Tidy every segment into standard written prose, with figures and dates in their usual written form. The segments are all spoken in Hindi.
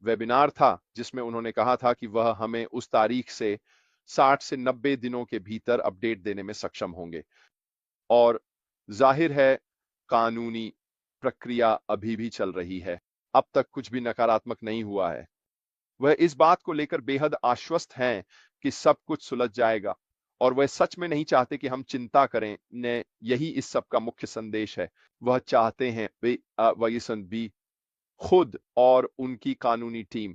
वेबिनार था जिसमें उन्होंने कहा था कि वह हमें उस तारीख से 60 से 90 दिनों के भीतर अपडेट देने में सक्षम होंगे। और जाहिर है कानूनी प्रक्रिया अभी भी चल रही है, अब तक कुछ भी नकारात्मक नहीं हुआ है। वह इस बात को लेकर बेहद आश्वस्त हैं कि सब कुछ सुलझ जाएगा और वह सच में नहीं चाहते कि हम चिंता करें। ने यही इस सब का मुख्य संदेश है। वह चाहते हैं वयसन भी खुद और उनकी कानूनी टीम,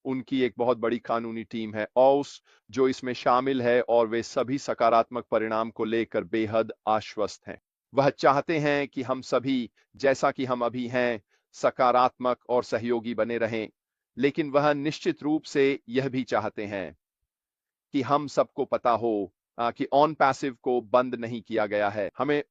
उनकी एक बहुत बड़ी कानूनी टीम है और जो इसमें शामिल है, और वे सभी सकारात्मक परिणाम को लेकर बेहद आश्वस्त हैं। वह चाहते हैं कि हम सभी, जैसा कि हम अभी हैं, सकारात्मक और सहयोगी बने रहें, लेकिन वह निश्चित रूप से यह भी चाहते हैं कि हम सबको पता हो कि ऑन पैसिव को बंद नहीं किया गया है। हमें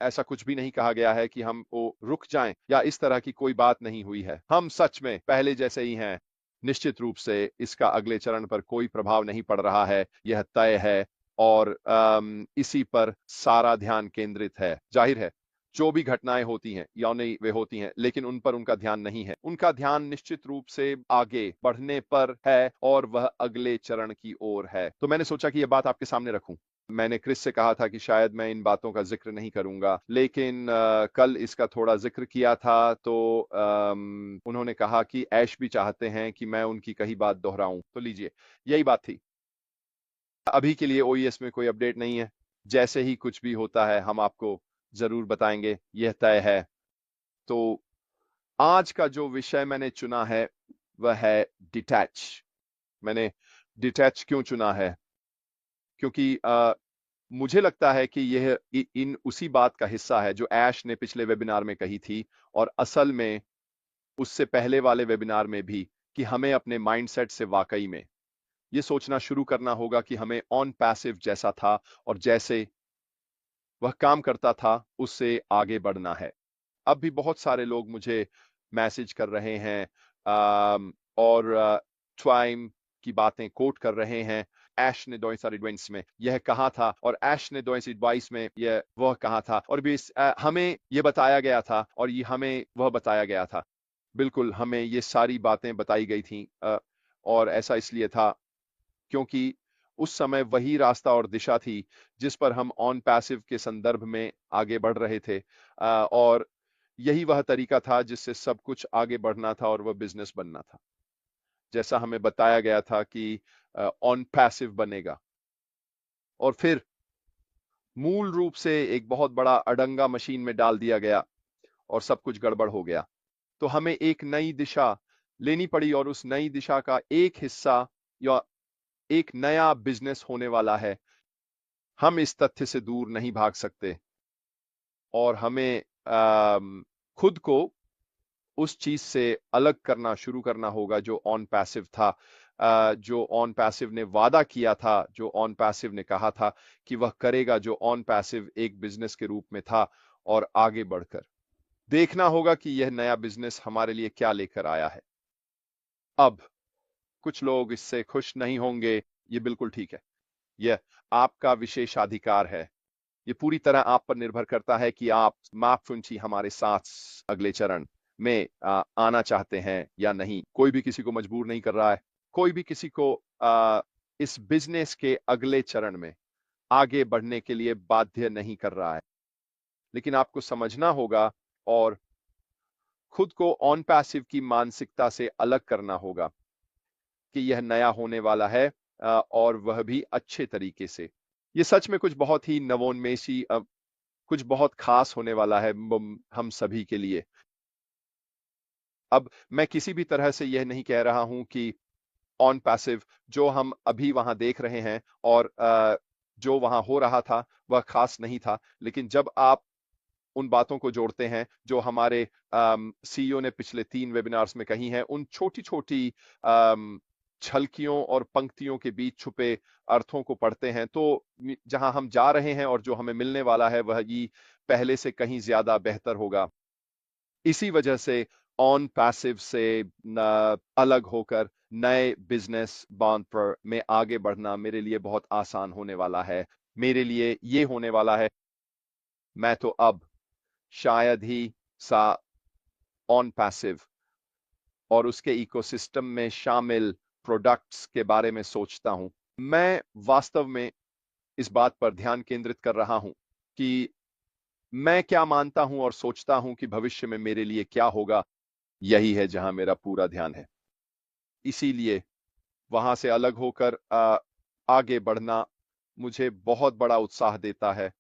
ऐसा कुछ भी नहीं कहा गया है कि हम वो रुक जाएं या इस तरह की कोई बात नहीं हुई है। हम सच में पहले जैसे ही हैं। निश्चित रूप से इसका अगले चरण पर कोई प्रभाव नहीं पड़ रहा है, यह तय है और इसी पर सारा ध्यान केंद्रित है। जाहिर है जो भी घटनाएं होती हैं या नहीं वे होती हैं, लेकिन उन पर उनका ध्यान नहीं है। उनका ध्यान निश्चित रूप से आगे बढ़ने पर है और वह अगले चरण की ओर है। तो मैंने सोचा कि यह बात आपके सामने रखूं। मैंने क्रिस से कहा था कि शायद मैं इन बातों का जिक्र नहीं करूंगा, लेकिन कल इसका थोड़ा जिक्र किया था तो उन्होंने कहा कि ऐश भी चाहते हैं कि मैं उनकी कही बात दोहराऊं। तो लीजिए, यही बात थी। अभी के लिए ओईएस में कोई अपडेट नहीं है। जैसे ही कुछ भी होता है हम आपको जरूर बताएंगे, यह तय है। तो आज का जो विषय मैंने चुना है वह है डिटैच। मैंने डिटैच क्यों चुना है? क्योंकि मुझे लगता है कि यह इन उसी बात का हिस्सा है जो ऐश ने पिछले वेबिनार में कही थी, और असल में उससे पहले वाले वेबिनार में भी, कि हमें अपने माइंडसेट से वाकई में यह सोचना शुरू करना होगा कि हमें ऑन पैसिव जैसा था और जैसे वह काम करता था उससे आगे बढ़ना है। अब भी बहुत सारे लोग मुझे मैसेज कर रहे हैं और ट्वाइम की बातें कोट कर रहे हैं। ऐश ने दो एडवाइस में यह कहा था और ऐश ने दो एडवाइस में यह वह कहा था, और भी हमें यह बताया गया था और ये हमें वह बताया गया था। बिल्कुल हमें ये सारी बातें बताई गई थी और ऐसा इसलिए था क्योंकि उस समय वही रास्ता और दिशा थी जिस पर हम ऑन पैसिव के संदर्भ में आगे बढ़ रहे थे, और यही वह तरीका था जिससे सब कुछ आगे बढ़ना था और वह बिजनेस बनना था। जैसा हमें बताया गया था कि ऑन पैसिव बनेगा और फिर मूल रूप से एक बहुत बड़ा अड़ंगा मशीन में डाल दिया गया और सब कुछ गड़बड़ हो गया। तो हमें एक नई दिशा लेनी पड़ी और उस नई दिशा का एक हिस्सा या एक नया बिजनेस होने वाला है। हम इस तथ्य से दूर नहीं भाग सकते और हमें खुद को उस चीज से अलग करना शुरू करना होगा जो ऑन पैसिव था, जो ऑन पैसिव ने वादा किया था, जो ऑन पैसिव ने कहा था कि वह करेगा, जो ऑन पैसिव एक बिजनेस के रूप में था। और आगे बढ़कर देखना होगा कि यह नया बिजनेस हमारे लिए क्या लेकर आया है। अब कुछ लोग इससे खुश नहीं होंगे, ये बिल्कुल ठीक है। यह आपका विशेषाधिकार है। ये पूरी तरह आप पर निर्भर करता है कि आप मार्कफुंची हमारे साथ अगले चरण में आना चाहते हैं या नहीं। कोई भी किसी को मजबूर नहीं कर रहा है। कोई भी किसी को इस बिजनेस के अगले चरण में आगे बढ़ने के लिए बाध्य नहीं कर रहा है। लेकिन आपको समझना होगा और खुद को ऑन पैसिव की मानसिकता से अलग करना होगा कि यह नया होने वाला है, और वह भी अच्छे तरीके से। ये सच में कुछ बहुत ही नवोन्मेषी, कुछ बहुत खास होने वाला है हम सभी के लिए। अब मैं किसी भी तरह से यह नहीं कह रहा हूं कि ऑन पैसिव जो हम अभी वहां देख रहे हैं और जो वहां हो रहा था वह खास नहीं था। लेकिन जब आप उन बातों को जोड़ते हैं जो हमारे सीईओ ने पिछले 3 वेबिनार्स में कही हैं, उन छोटी-छोटी झलकियों और पंक्तियों के बीच छुपे अर्थों को पढ़ते हैं, तो जहां हम जा रहे हैं और जो हमें मिलने वाला है वह ये पहले से कहीं ज्यादा बेहतर होगा। इसी वजह से ऑन पैसिव से अलग होकर नए बिजनेस बांध पर में आगे बढ़ना मेरे लिए बहुत आसान होने वाला है। मेरे लिए ये होने वाला है, मैं तो अब शायद ही सा ऑन पैसिव और उसके इकोसिस्टम में शामिल प्रोडक्ट्स के बारे में सोचता हूं, मैं वास्तव में इस बात पर ध्यान केंद्रित कर रहा हूं कि मैं क्या मानता हूं और सोचता हूं कि भविष्य में मेरे लिए क्या होगा। यही है जहां मेरा पूरा ध्यान है। इसीलिए वहां से अलग होकर आगे बढ़ना मुझे बहुत बड़ा उत्साह देता है।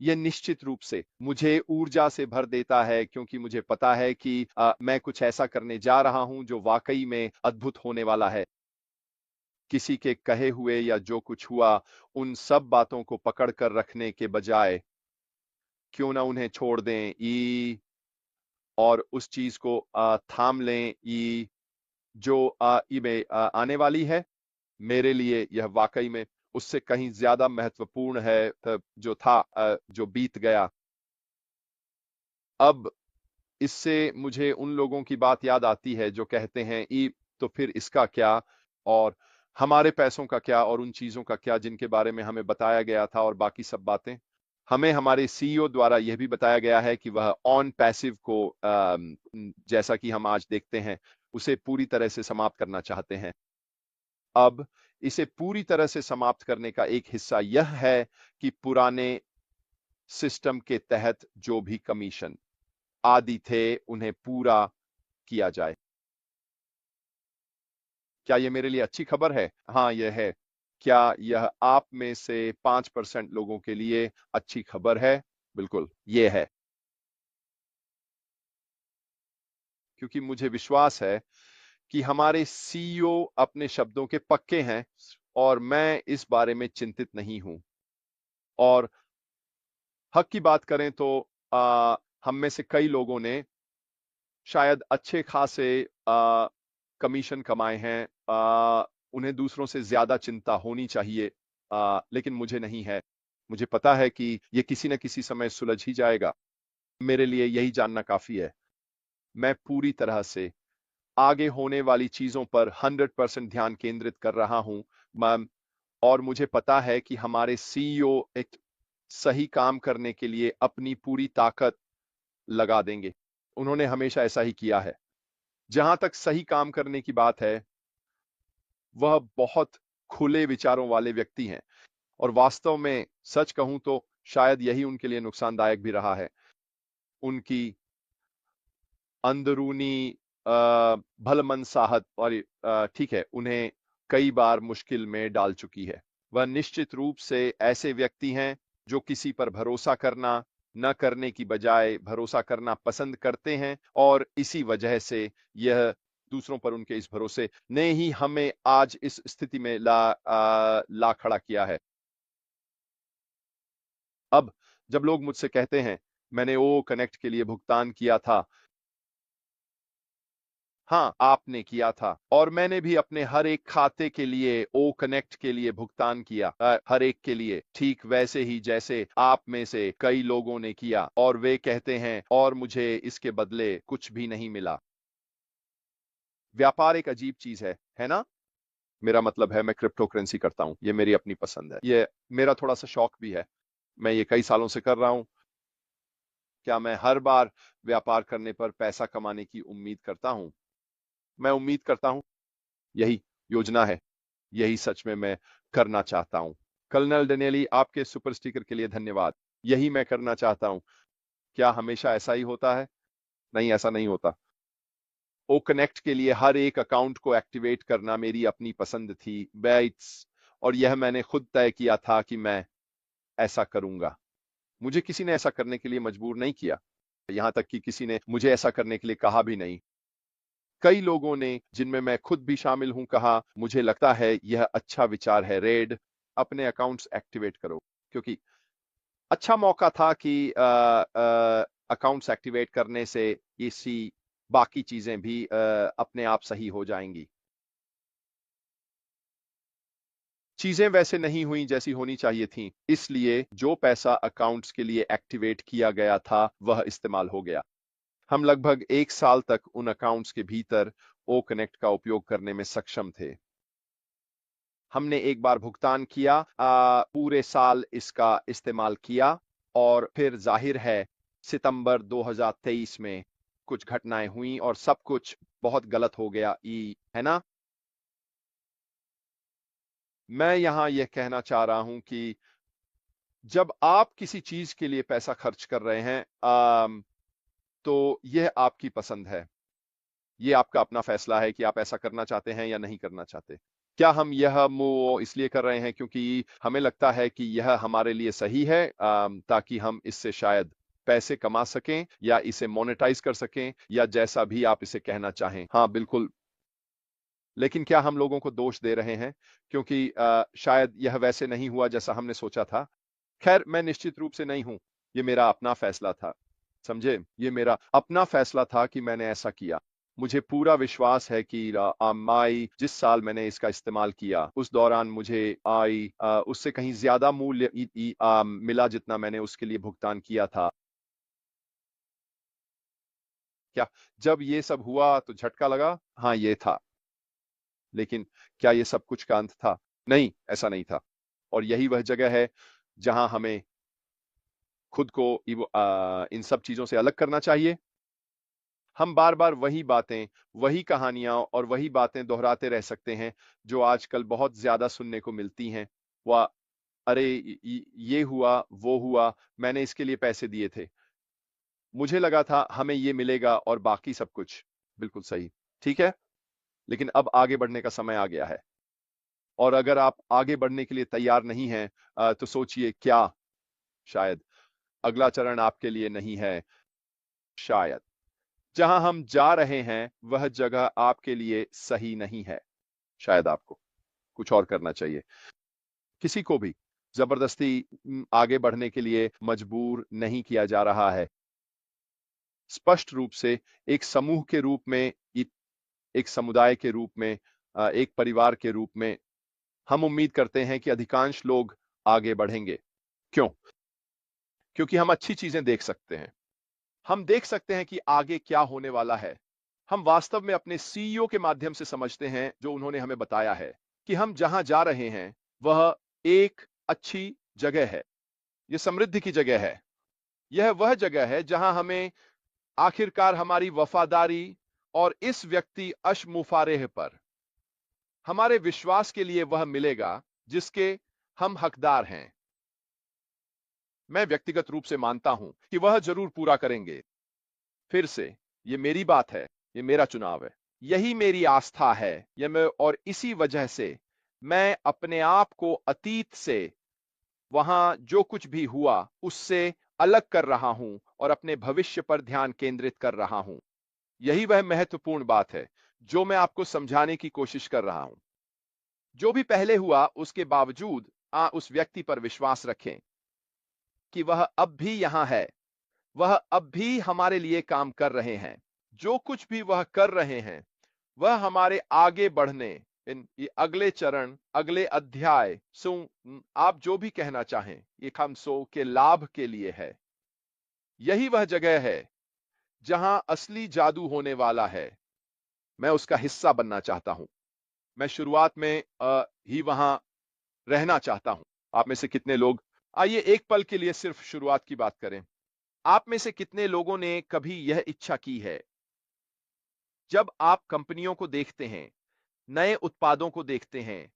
यह निश्चित रूप से मुझे ऊर्जा से भर देता है, क्योंकि मुझे पता है कि मैं कुछ ऐसा करने जा रहा हूं जो वाकई में अद्भुत होने वाला है। किसी के कहे हुए या जो कुछ हुआ, उन सब बातों को पकड़ कर रखने के बजाय क्यों ना उन्हें छोड़ दें और उस चीज को थाम लें जो में आने वाली है। मेरे लिए यह वाकई में उससे कहीं ज्यादा महत्वपूर्ण है जो था, जो बीत गया। अब इससे मुझे उन लोगों की बात याद आती है जो कहते हैं ई तो फिर इसका क्या, और हमारे पैसों का क्या, और उन चीजों का क्या जिनके बारे में हमें बताया गया था, और बाकी सब बातें। हमें हमारे सीईओ द्वारा यह भी बताया गया है कि वह ऑन पैसिव को जैसा कि हम आज देखते हैं, उसे पूरी तरह से समाप्त करना चाहते हैं। अब इसे पूरी तरह से समाप्त करने का एक हिस्सा यह है कि पुराने सिस्टम के तहत जो भी कमीशन आदि थे उन्हें पूरा किया जाए। क्या यह मेरे लिए अच्छी खबर है? हाँ, यह है। क्या यह आप में से 5% लोगों के लिए अच्छी खबर है? बिल्कुल, यह है। क्योंकि मुझे विश्वास है कि हमारे सीईओ अपने शब्दों के पक्के हैं और मैं इस बारे में चिंतित नहीं हूं। और हक की बात करें तो हम में से कई लोगों ने शायद अच्छे खासे कमीशन कमाए हैं। उन्हें दूसरों से ज्यादा चिंता होनी चाहिए, लेकिन मुझे नहीं है। मुझे पता है कि यह किसी न किसी समय सुलझ ही जाएगा। मेरे लिए यही जानना काफी है। मैं पूरी तरह से आगे होने वाली चीजों पर 100% ध्यान केंद्रित कर रहा हूं मैम, और मुझे पता है कि हमारे सीईओ एक सही काम करने के लिए अपनी पूरी ताकत लगा देंगे। उन्होंने हमेशा ऐसा ही किया है। जहां तक सही काम करने की बात है, वह बहुत खुले विचारों वाले व्यक्ति हैं, और वास्तव में सच कहूं तो शायद यही उनके लिए नुकसानदायक भी रहा है। उनकी अंदरूनी भलमनसाहत और ठीक है, उन्हें कई बार मुश्किल में डाल चुकी है। वह निश्चित रूप से ऐसे व्यक्ति हैं जो किसी पर भरोसा करना न करने की बजाय भरोसा करना पसंद करते हैं, और इसी वजह से यह दूसरों पर उनके इस भरोसे ने ही हमें आज इस स्थिति में ला खड़ा किया है। अब जब लोग मुझसे कहते हैं मैंने ओ कनेक्ट के लिए भुगतान किया था, हाँ, आपने किया था, और मैंने भी अपने हर एक खाते के लिए ओ कनेक्ट के लिए भुगतान किया, हर एक के लिए, ठीक वैसे ही जैसे आप में से कई लोगों ने किया, और वे कहते हैं और मुझे इसके बदले कुछ भी नहीं मिला। व्यापार एक अजीब चीज है ना? मेरा मतलब है मैं क्रिप्टो करेंसी करता हूं, ये मेरी अपनी पसंद है, ये मेरा थोड़ा सा शौक भी है। मैं ये कई सालों से कर रहा हूं। क्या मैं हर बार व्यापार करने पर पैसा कमाने की उम्मीद करता हूं? मैं उम्मीद करता हूं, यही योजना है, यही सच में मैं करना चाहता हूं। कर्नल डेनियली, आपके सुपर स्टिकर के लिए धन्यवाद। यही मैं करना चाहता हूं। क्या हमेशा ऐसा ही होता है? नहीं, ऐसा नहीं होता। ओ कनेक्ट के लिए हर एक अकाउंट को एक्टिवेट करना मेरी अपनी पसंद थी, बैट्स, और यह मैंने खुद तय किया था कि मैं ऐसा करूंगा। मुझे किसी ने ऐसा करने के लिए मजबूर नहीं किया, यहां तक कि किसी ने मुझे ऐसा करने के लिए कहा भी नहीं। कई लोगों ने, जिनमें मैं खुद भी शामिल हूं, कहा मुझे लगता है यह अच्छा विचार है रेड, अपने अकाउंट्स एक्टिवेट करो, क्योंकि अच्छा मौका था कि अकाउंट्स एक्टिवेट करने से इसी बाकी चीजें भी अपने आप सही हो जाएंगी। चीजें वैसे नहीं हुई जैसी होनी चाहिए थी, इसलिए जो पैसा अकाउंट्स के लिए एक्टिवेट किया गया था वह इस्तेमाल हो गया। हम लगभग 1 साल तक उन अकाउंट्स के भीतर ओ कनेक्ट का उपयोग करने में सक्षम थे। हमने एक बार भुगतान किया, पूरे साल इसका इस्तेमाल किया, और फिर जाहिर है सितंबर 2023 में कुछ घटनाएं हुई और सब कुछ बहुत गलत हो गया, है ना? मैं यहां यह कहना चाह रहा हूं कि जब आप किसी चीज के लिए पैसा खर्च कर रहे हैं, तो यह आपकी पसंद है। ये आपका अपना फैसला है कि आप ऐसा करना चाहते हैं या नहीं करना चाहते। क्या हम यह मूव इसलिए कर रहे हैं क्योंकि हमें लगता है कि यह हमारे लिए सही है, ताकि हम इससे शायद पैसे कमा सकें या इसे मोनेटाइज कर सकें या जैसा भी आप इसे कहना चाहें। हाँ, बिल्कुल। लेकिन क्या हम लोगों को दोष दे रहे हैं क्योंकि शायद यह वैसे नहीं हुआ जैसा हमने सोचा था? खैर, मैं निश्चित रूप से नहीं हूं। ये मेरा अपना फैसला था। समझे? ये मेरा अपना फैसला था कि मैंने ऐसा किया। मुझे पूरा विश्वास है कि माई जिस साल मैंने इसका इस्तेमाल किया, उस दौरान मुझे उससे कहीं ज़्यादा मूल्य मिला जितना मैंने उसके लिए भुगतान किया था। क्या जब ये सब हुआ तो झटका लगा? हाँ, ये था। लेकिन क्या ये सब कुछ का अंत था? नहीं, ऐसा नहीं था। और यही वह जगह है जहां हमें खुद को इन सब चीज़ों से अलग करना चाहिए। हम बार-बार वही बातें, वही कहानियाँ और वही बातें दोहराते रह सकते हैं, जो आजकल बहुत ज़्यादा सुनने को मिलती हैं। व अरे ये हुआ, वो हुआ, मैंने इसके लिए पैसे दिए थे। मुझे लगा था हमें ये मिलेगा और बाकी सब कुछ। बिल्कुल सही। ठीक है? लेकिन अब आगे बढ़ने का समय आ गया है। और अगर आप आगे बढ़ने के लिए तैयार नहीं हैं, तो सोचिए क्या शायद अगला चरण आपके लिए नहीं है। शायद जहां हम जा रहे हैं वह जगह आपके लिए सही नहीं है। शायद आपको कुछ और करना चाहिए। किसी को भी जबरदस्ती आगे बढ़ने के लिए मजबूर नहीं किया जा रहा है। स्पष्ट रूप से एक समूह के रूप में, एक समुदाय के रूप में, एक परिवार के रूप में हम उम्मीद करते हैं कि अधिकांश लोग आगे बढ़ेंगे। क्यों? क्योंकि हम अच्छी चीजें देख सकते हैं। हम देख सकते हैं कि आगे क्या होने वाला है। हम वास्तव में अपने सीईओ के माध्यम से समझते हैं, जो उन्होंने हमें बताया है कि हम जहां जा रहे हैं वह एक अच्छी जगह है। यह समृद्धि की जगह है। यह वह जगह है जहां हमें आखिरकार हमारी वफादारी और इस व्यक्ति अशमुफारेह पर हमारे विश्वास के लिए वह मिलेगा जिसके हम हकदार हैं। मैं व्यक्तिगत रूप से मानता हूं कि वह जरूर पूरा करेंगे। फिर से, ये मेरी बात है, ये मेरा चुनाव है। यही मेरी आस्था है। और इसी वजह से मैं अपने आप को अतीत से, वहां जो कुछ भी हुआ उससे अलग कर रहा हूं और अपने भविष्य पर ध्यान केंद्रित कर रहा हूं। यही वह महत्वपूर्ण बात है जो मैं आपको समझाने की कोशिश कर रहा हूं। जो भी पहले हुआ उसके बावजूद उस व्यक्ति पर विश्वास रखें कि वह अब भी यहां है। वह अब भी हमारे लिए काम कर रहे हैं। जो कुछ भी वह कर रहे हैं वह हमारे आगे बढ़ने, ये अगले चरण, अगले अध्याय, आप जो भी कहना चाहें, ये हम सो के लाभ के लिए है। यही वह जगह है जहां असली जादू होने वाला है। मैं उसका हिस्सा बनना चाहता हूं। मैं शुरुआत में ही वहां रहना चाहता हूं। आप में से कितने लोग, आइए एक पल के लिए सिर्फ शुरुआत की बात करें। आप में से कितने लोगों ने कभी यह इच्छा की है, जब आप कंपनियों को देखते हैं, नए उत्पादों को देखते हैं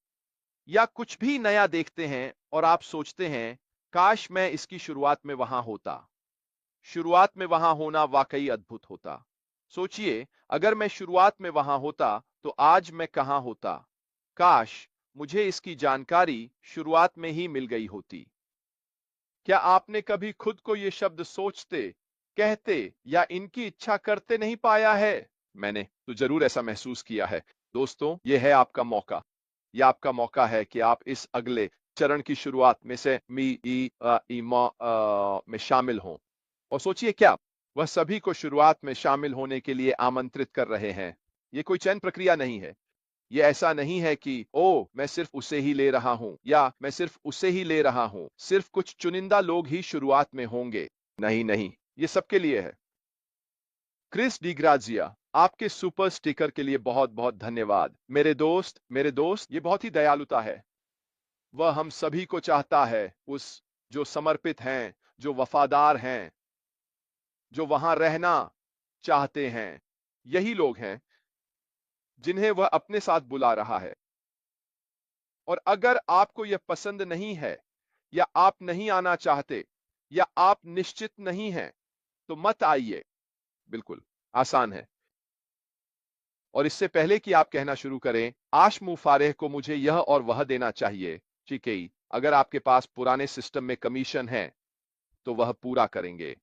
या कुछ भी नया देखते हैं और आप सोचते हैं काश मैं इसकी शुरुआत में वहां होता। शुरुआत में वहां होना वाकई अद्भुत होता। सोचिए, अगर मैं शुरुआत में वहां होता तो आज मैं कहां होता। काश मुझे इसकी जानकारी शुरुआत में ही मिल गई होती। क्या आपने कभी खुद को ये शब्द सोचते, कहते या इनकी इच्छा करते नहीं पाया है? मैंने तो जरूर ऐसा महसूस किया है। दोस्तों, यह है आपका मौका। यह आपका मौका है कि आप इस अगले चरण की शुरुआत में से में शामिल हों। और सोचिए, क्या वह सभी को शुरुआत में शामिल होने के लिए आमंत्रित कर रहे हैं? ये कोई चयन प्रक्रिया नहीं है। ये ऐसा नहीं है कि ओ मैं सिर्फ उसे ही ले रहा हूं या मैं सिर्फ उसे ही ले रहा हूं, सिर्फ कुछ चुनिंदा लोग ही शुरुआत में होंगे। नहीं नहीं, ये सबके लिए है। क्रिस डिग्राजिया, आपके सुपर स्टिकर के लिए बहुत बहुत धन्यवाद। मेरे दोस्त, ये बहुत ही दयालुता है। वह हम सभी को चाहता है, उस जो समर्पित हैं, जो वफादार हैं, जो वहां रहना चाहते हैं। यही लोग हैं जिन्हें वह अपने साथ बुला रहा है। और अगर आपको यह पसंद नहीं है, या आप नहीं आना चाहते, या आप निश्चित नहीं हैं, तो मत आइए। बिल्कुल आसान है। और इससे पहले कि आप कहना शुरू करें, आश मुफारेह को मुझे यह और वह देना चाहिए, चिकेई, अगर आपके पास पुराने सिस्टम में कमीशन है तो वह पूरा करेंगे।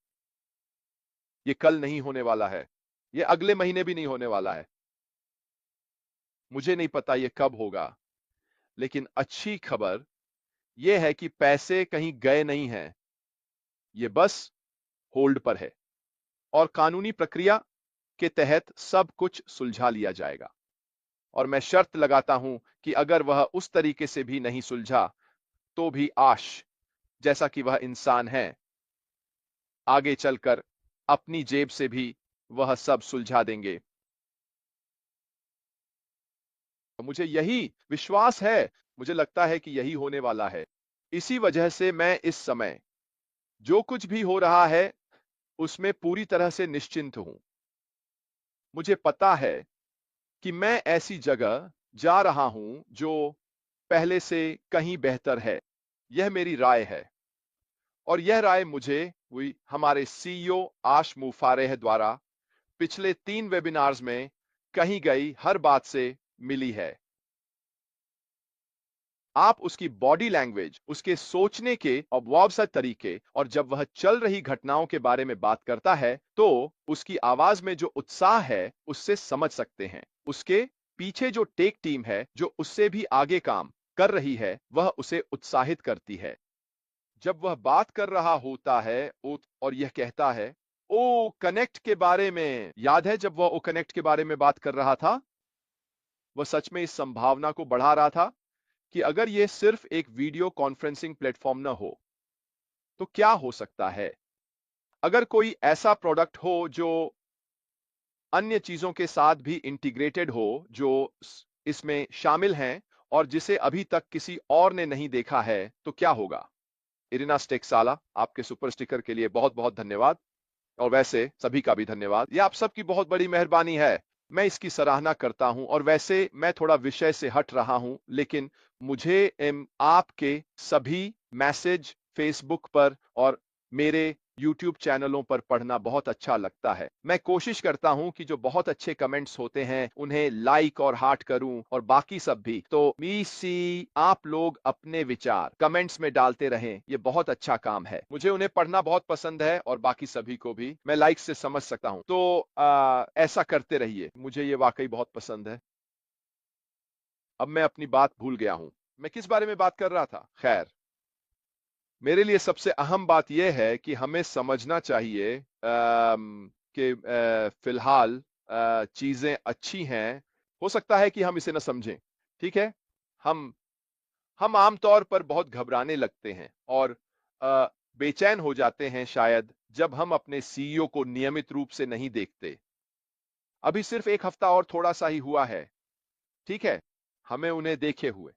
ये कल नहीं होने वाला है, ये अगले महीने भी नहीं होने वाला है, मुझे नहीं पता ये कब होगा। लेकिन अच्छी खबर यह है कि पैसे कहीं गए नहीं हैं, ये बस होल्ड पर है, और कानूनी प्रक्रिया के तहत सब कुछ सुलझा लिया जाएगा। और मैं शर्त लगाता हूं कि अगर वह उस तरीके से भी नहीं सुलझा, तो भी आश, जैसा कि वह इंसान है, आगे चलकर अपनी जेब से भी वह सब सुलझा देंगे। मुझे यही विश्वास है, मुझे लगता है कि यही होने वाला है। इसी वजह से मैं इस समय जो कुछ भी हो रहा है उसमें पूरी तरह से निश्चिंत हूं। मुझे पता है कि मैं ऐसी जगह जा रहा हूं जो पहले से कहीं बेहतर है। यह मेरी राय है, और यह राय मुझे हुई हमारे सीईओ आश मुफारेह द्वारा पिछले 3 वेबिनार्स में कही गई हर बात से मिली है। आप उसकी बॉडी लैंग्वेज, उसके सोचने के अब्जॉर्ब तरीके, और जब वह चल रही घटनाओं के बारे में बात करता है तो उसकी आवाज में जो उत्साह है उससे समझ सकते हैं। उसके पीछे जो टेक टीम है जो उससे भी आगे काम कर रही है, वह उसे उत्साहित करती है। जब वह बात कर रहा होता है और यह कहता है, ओ कनेक्ट के बारे में याद है, जब वह ओ कनेक्ट के बारे में बात कर रहा था, वह सच में इस संभावना को बढ़ा रहा था कि अगर यह सिर्फ एक वीडियो कॉन्फ्रेंसिंग प्लेटफॉर्म न हो तो क्या हो सकता है। अगर कोई ऐसा प्रोडक्ट हो जो अन्य चीजों के साथ भी इंटीग्रेटेड हो, जो इसमें शामिल हैं और जिसे अभी तक किसी और ने नहीं देखा है, तो क्या होगा। इरिना स्टेक्साला, आपके सुपर स्टिकर के लिए बहुत बहुत धन्यवाद, और वैसे सभी का भी धन्यवाद। यह आप सबकी बहुत बड़ी मेहरबानी है, मैं इसकी सराहना करता हूं। और वैसे मैं थोड़ा विषय से हट रहा हूं, लेकिन मुझे आपके सभी मैसेज फेसबुक पर और मेरे यूट्यूब चैनलों पर पढ़ना बहुत अच्छा लगता है। मैं कोशिश करता हूं कि जो बहुत अच्छे कमेंट्स होते हैं उन्हें लाइक और हार्ट करूं, और बाकी सब भी। तो मीसी, आप लोग अपने विचार कमेंट्स में डालते रहें, ये बहुत अच्छा काम है। मुझे उन्हें पढ़ना बहुत पसंद है, और बाकी सभी को भी मैं लाइक से समझ सकता हूं। तो ऐसा करते रहिए, मुझे ये वाकई बहुत पसंद है। अब मैं अपनी बात भूल गया हूं, मैं किस बारे में बात कर रहा था। खैर, मेरे लिए सबसे अहम बात यह है कि हमें समझना चाहिए कि फिलहाल चीजें अच्छी हैं। हो सकता है कि हम इसे न समझें, ठीक है। हम हम आमतौर पर बहुत घबराने लगते हैं और अ, बेचैन हो जाते हैं शायद, जब हम अपने सीईओ को नियमित रूप से नहीं देखते। अभी सिर्फ 1 हफ्ता और थोड़ा सा ही हुआ है, ठीक है, हमें उन्हें देखे हुए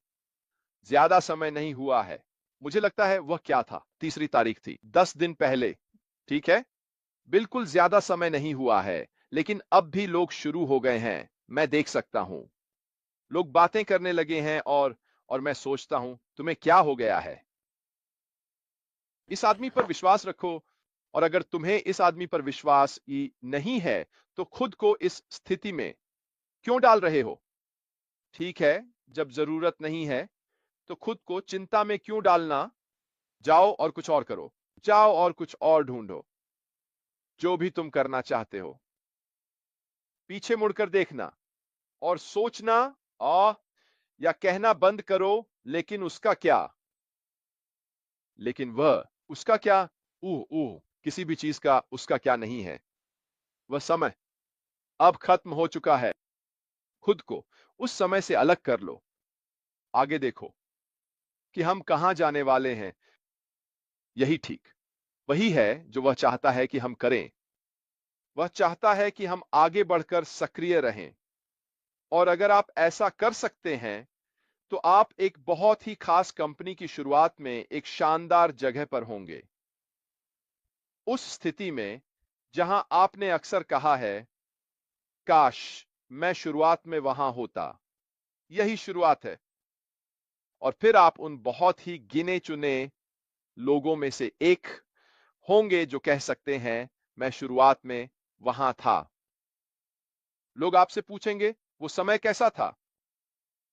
ज्यादा समय नहीं हुआ है। मुझे लगता है वह क्या था, 3 तारीख थी, 10 दिन पहले, ठीक है। बिल्कुल ज्यादा समय नहीं हुआ है, लेकिन अब भी लोग शुरू हो गए हैं, मैं देख सकता हूं। लोग बातें करने लगे हैं, और मैं सोचता हूं, तुम्हें क्या हो गया है। इस आदमी पर विश्वास रखो, और अगर तुम्हें इस आदमी पर विश्वास ही नहीं है तो खुद को इस स्थिति में क्यों डाल रहे हो। ठीक है, जब जरूरत नहीं है तो खुद को चिंता में क्यों डालना। जाओ और कुछ और करो, जाओ और कुछ और ढूंढो, जो भी तुम करना चाहते हो। पीछे मुड़कर देखना और सोचना आ या कहना बंद करो, लेकिन उसका क्या। लेकिन वह उसका क्या, किसी भी चीज का उसका क्या नहीं है। वह समय अब खत्म हो चुका है। खुद को उस समय से अलग कर लो, आगे देखो कि हम कहां जाने वाले हैं। यही ठीक वही है जो वह चाहता है कि हम करें। वह चाहता है कि हम आगे बढ़कर सक्रिय रहें, और अगर आप ऐसा कर सकते हैं तो आप एक बहुत ही खास कंपनी की शुरुआत में एक शानदार जगह पर होंगे। उस स्थिति में जहां आपने अक्सर कहा है, काश मैं शुरुआत में वहां होता। यही शुरुआत है। और फिर आप उन बहुत ही गिने चुने लोगों में से एक होंगे जो कह सकते हैं, मैं शुरुआत में वहां था। लोग आपसे पूछेंगे, वो समय कैसा था?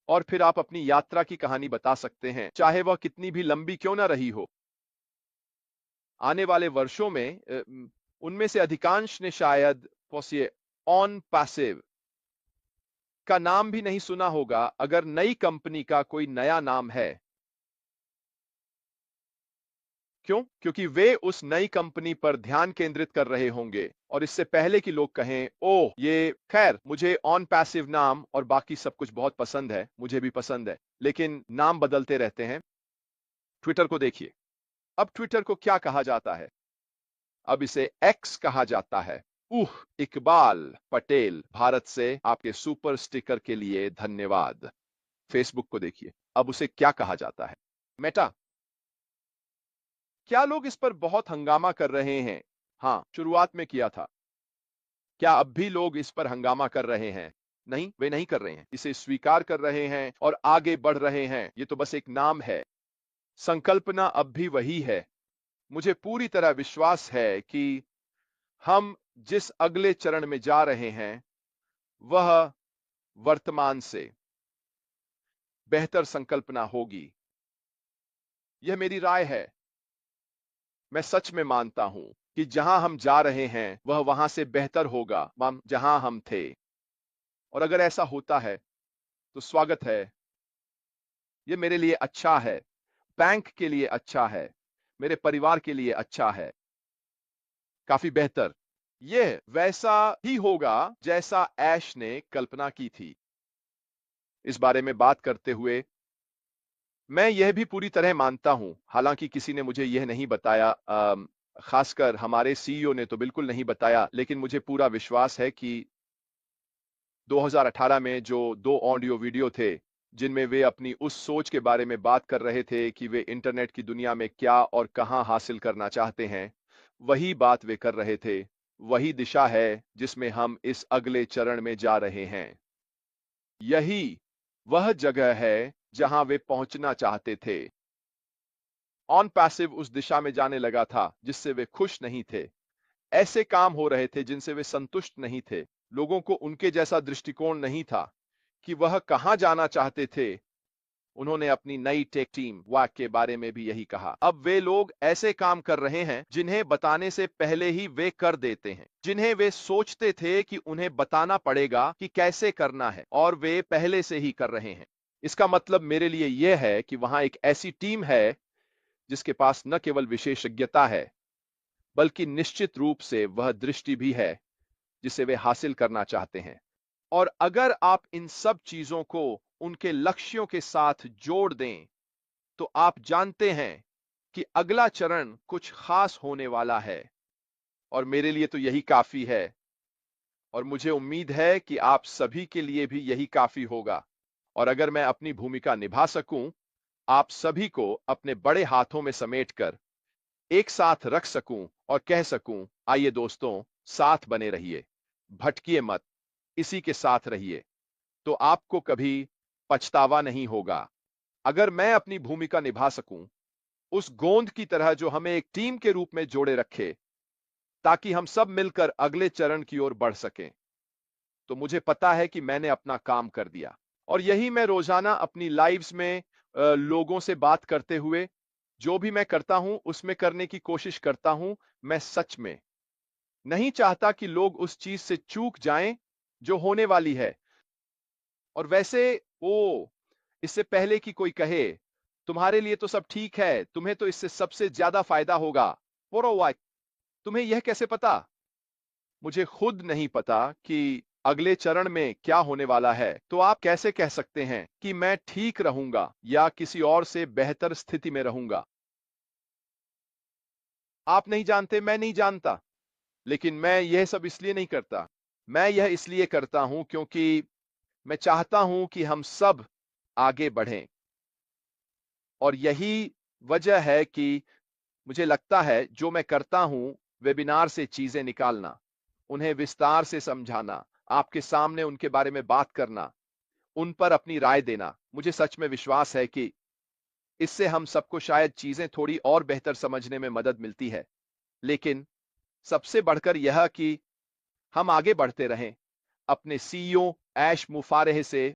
और फिर आप अपनी यात्रा की कहानी बता सकते हैं, चाहे वह कितनी भी लंबी क्यों ना रही हो। आने वाले वर्षों में उनमें से अधिकांश ने शायद पहुंचिए ऑन पैसिव का नाम भी नहीं सुना होगा, अगर नई कंपनी का कोई नया नाम है। क्यों? क्योंकि वे उस नई कंपनी पर ध्यान केंद्रित कर रहे होंगे, और इससे पहले कि लोग कहें, ओह ये खैर, मुझे ऑन पैसिव नाम और बाकी सब कुछ बहुत पसंद है, मुझे भी पसंद है, लेकिन नाम बदलते रहते हैं। ट्विटर को देखिए। अब ट्विटर को क्या कहा जाता है? अब इसे एक्स कहा जाता है। इकबाल पटेल, भारत से आपके सुपर स्टिकर के लिए धन्यवाद। फेसबुक को देखिए। अब उसे क्या कहा जाता है? मेटा। क्या लोग इस पर बहुत हंगामा कर रहे हैं? हां, शुरुआत में किया था। क्या अब भी लोग इस पर हंगामा कर रहे हैं? नहीं, वे नहीं कर रहे हैं। इसे स्वीकार कर रहे हैं और आगे बढ़ रहे हैं। ये तो बस एक नाम है। संकल्पना अब भी वही है। मुझे पूरी तरह विश्वास है कि हम जिस अगले चरण में जा रहे हैं, वह वर्तमान से बेहतर संकल्पना होगी। यह मेरी राय है। मैं सच में मानता हूं कि जहां हम जा रहे हैं, वह वहां से बेहतर होगा जहां हम थे। और अगर ऐसा होता है, तो स्वागत है। यह मेरे लिए अच्छा है, बैंक के लिए अच्छा है, मेरे परिवार के लिए अच्छा है, काफी बेहतर। यह वैसा ही होगा जैसा ऐश ने कल्पना की थी। इस बारे में बात करते हुए मैं यह भी पूरी तरह मानता हूं, हालांकि किसी ने मुझे यह नहीं बताया, खासकर हमारे सीईओ ने तो बिल्कुल नहीं बताया, लेकिन मुझे पूरा विश्वास है कि 2018 में जो 2 ऑडियो वीडियो थे, जिनमें वे अपनी उस सोच के बारे में बात कर रहे थे कि वे इंटरनेट की दुनिया में क्या और कहां हासिल करना चाहते हैं, वही बात वे कर रहे थे। वही दिशा है जिसमें हम इस अगले चरण में जा रहे हैं। यही वह जगह है जहां वे पहुंचना चाहते थे। ऑन पैसिव उस दिशा में जाने लगा था जिससे वे खुश नहीं थे। ऐसे काम हो रहे थे जिनसे वे संतुष्ट नहीं थे। लोगों को उनके जैसा दृष्टिकोण नहीं था कि वह कहां जाना चाहते थे। उन्होंने अपनी नई टेक टीम वाक के बारे में भी यही कहा। अब वे लोग ऐसे काम कर रहे हैं जिन्हें बताने से पहले ही वे कर देते हैं, जिन्हें वे सोचते थे कि उन्हें बताना पड़ेगा कि कैसे करना है, और वे पहले से ही कर रहे हैं। इसका मतलब मेरे लिए यह है कि वहां एक ऐसी टीम है जिसके पास न केवल विशेषज्ञता है, बल्कि निश्चित रूप से वह दृष्टि भी है जिसे वे हासिल करना चाहते हैं। और अगर आप इन सब चीजों को उनके लक्ष्यों के साथ जोड़ दें, तो आप जानते हैं कि अगला चरण कुछ खास होने वाला है। और मेरे लिए तो यही काफी है, और मुझे उम्मीद है कि आप सभी के लिए भी यही काफी होगा। और अगर मैं अपनी भूमिका निभा सकूं, आप सभी को अपने बड़े हाथों में समेटकर एक साथ रख सकूं और कह सकूं, आइए दोस्तों, साथ बने रहिए, भटकिए मत, इसी के साथ रहिए, तो आपको कभी पछतावा नहीं होगा। अगर मैं अपनी भूमिका निभा सकूं, उस गोंद की तरह जो हमें एक टीम के रूप में जोड़े रखे, ताकि हम सब मिलकर अगले चरण की ओर बढ़ सकें, तो मुझे पता है कि मैंने अपना काम कर दिया। और यही मैं रोजाना अपनी लाइव्स में लोगों से बात करते हुए, जो भी मैं करता हूं उसमें करने की कोशिश करता हूं। मैं सच में नहीं चाहता कि लोग उस चीज से चूक जाएं जो होने वाली है। और वैसे ओ इससे पहले कि कोई कहे, तुम्हारे लिए तो सब ठीक है, तुम्हें तो इससे सबसे ज्यादा फायदा होगा, वाई, तुम्हें यह कैसे पता? मुझे खुद नहीं पता कि अगले चरण में क्या होने वाला है, तो आप कैसे कह सकते हैं कि मैं ठीक रहूंगा या किसी और से बेहतर स्थिति में रहूंगा? आप नहीं जानते, मैं नहीं जानता। लेकिन मैं यह सब इसलिए नहीं करता। मैं यह इसलिए करता हूं क्योंकि मैं चाहता हूं कि हम सब आगे बढ़ें। और यही वजह है कि मुझे लगता है जो मैं करता हूं वेबिनार से चीजें निकालना, उन्हें विस्तार से समझाना, आपके सामने उनके बारे में बात करना, उन पर अपनी राय देना। मुझे सच में विश्वास है कि इससे हम सबको शायद चीजें थोड़ी और बेहतर समझने में मदद मिलती है। लेकिन सबसे बढ़कर यह कि हम आगे बढ़ते रहें, अपने सीईओ ऐश मुफारेह से